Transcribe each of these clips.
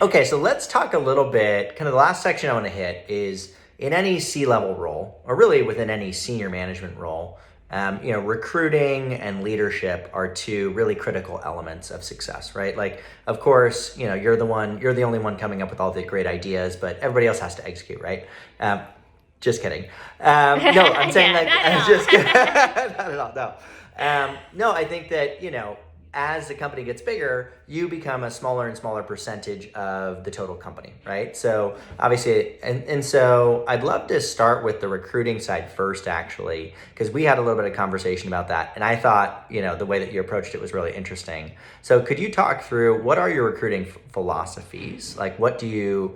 Okay, so let's talk a little bit. Kind of the last section I want to hit is in any C-level role, or really within any senior management role, recruiting and leadership are two really critical elements of success, right? Like, of course, you're the only one coming up with all the great ideas, but everybody else has to execute, right? Just kidding. No, I'm saying Yeah, like, not I'm at just all. not at all. No, no, I think that as the company gets bigger, you become a smaller and smaller percentage of the total company, right? So obviously, and so I'd love to start with the recruiting side first, actually, because we had a little bit of conversation about that, and I thought the way that you approached it was really interesting. So could you talk through what are your recruiting philosophies? Like, how do you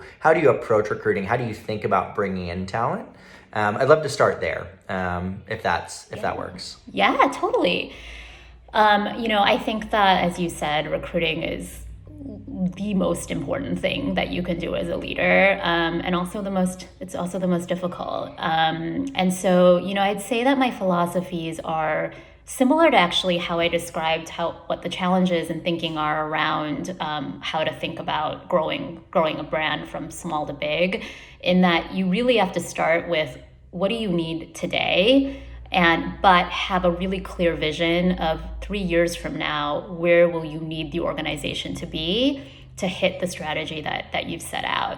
approach recruiting? How do you think about bringing in talent? I'd love to start there, if that works. Yeah, totally. I think that, as you said, recruiting is the most important thing that you can do as a leader, and it's also the most difficult. And so, I'd say that my philosophies are similar to actually how I described what the challenges and thinking are around how to think about growing a brand from small to big, in that you really have to start with what do you need today, but have a really clear vision of 3 years from now, where will you need the organization to be to hit the strategy that you've set out.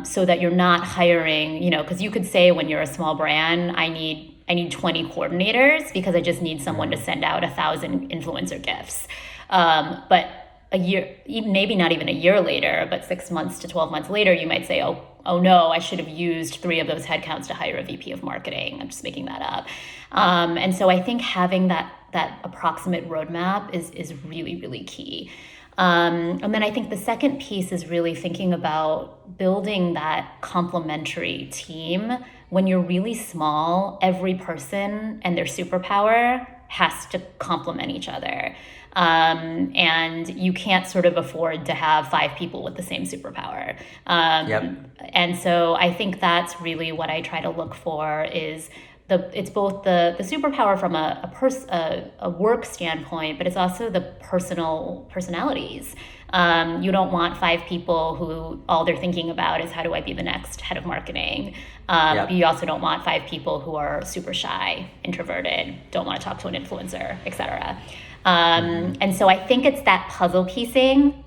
So that you're not hiring, because you could say when you're a small brand, I need 20 coordinators because I just need someone to send out 1,000 influencer gifts. But a year, maybe not even a year later, but 6 months to 12 months later, you might say, oh no, I should have used 3 of those headcounts to hire a VP of marketing. I'm just making that up. And so I think having that approximate roadmap is really, really key. And then I think the second piece is really thinking about building that complementary team. When you're really small, every person and their superpower has to complement each other. And you can't sort of afford to have 5 people with the same superpower. Yep. And so I think that's really what I try to look for is it's both the superpower from a work standpoint, but it's also the personalities. You don't want 5 people who all they're thinking about is how do I be the next head of marketing. Yep. You also don't want 5 people who are super shy, introverted, don't want to talk to an influencer, etc. And so I think it's that puzzle piecing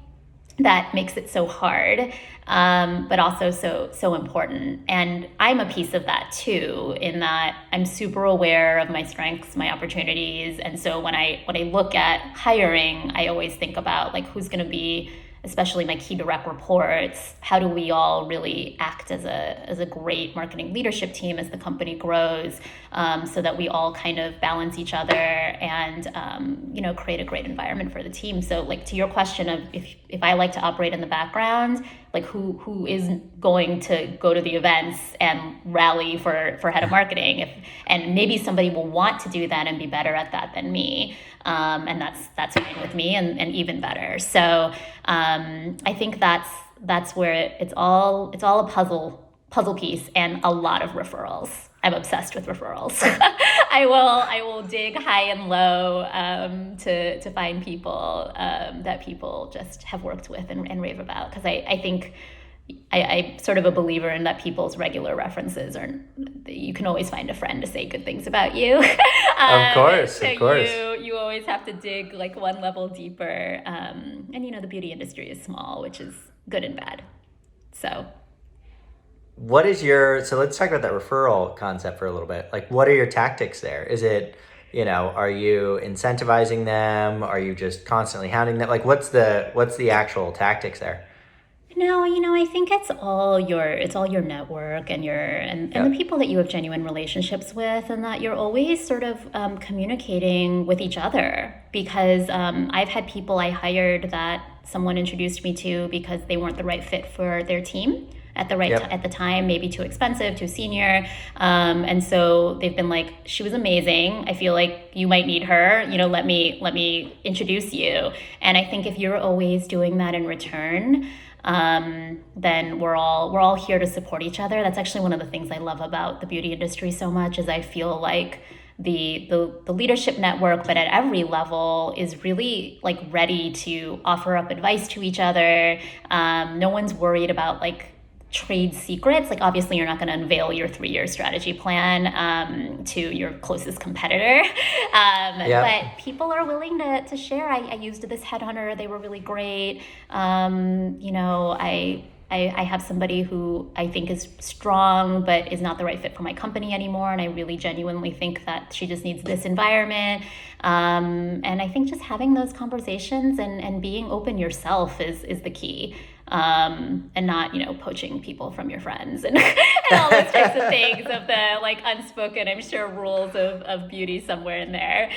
that makes it so hard, but also so important. And I'm a piece of that too, in that I'm super aware of my strengths, my opportunities. And so when I look at hiring, I always think about like who's going to be, especially my key direct reports, how do we all really act as a great marketing leadership team as the company grows, so that we all kind of balance each other and create a great environment for the team. So like to your question of if I like to operate in the background, like who is going to go to the events and rally for head of marketing, and maybe somebody will want to do that and be better at that than me. And that's fine with me, and even better. So I think that's where it's all a puzzle piece and a lot of referrals. I'm obsessed with referrals. I will dig high and low to find people that people just have worked with and rave about, because I think I'm sort of a believer in that people's regular references you can always find a friend to say good things about you. Of course, So of course. you always have to dig like one level deeper. And the beauty industry is small, which is good and bad. So So let's talk about that referral concept for a little bit. Like, what are your tactics there? Is it, are you incentivizing them? Are you just constantly hounding them? Like, what's the actual tactics there? no, I think it's all your network and and the Yep. people that you have genuine relationships with, and that you're always sort of communicating with each other. Because I've had people I hired that someone introduced me to because they weren't the right fit for their team at Yep. at the time, maybe too expensive, too senior, and so they've been like, she was amazing. I feel like you might need her. Let me introduce you. And I think if you're always doing that in return, then we're all here to support each other. That's actually one of the things I love about the beauty industry so much, is I feel like the leadership network, but at every level is really like ready to offer up advice to each other. No one's worried about like trade secrets. Like obviously you're not going to unveil your 3-year strategy plan to your closest competitor. But people are willing to share. I used this headhunter. They were really great. I have somebody who I think is strong, but is not the right fit for my company anymore. And I really genuinely think that she just needs this environment. And I think just having those conversations and being open yourself is the key. And not, poaching people from your friends and, and all those types of things of the like unspoken, I'm sure, rules of beauty somewhere in there.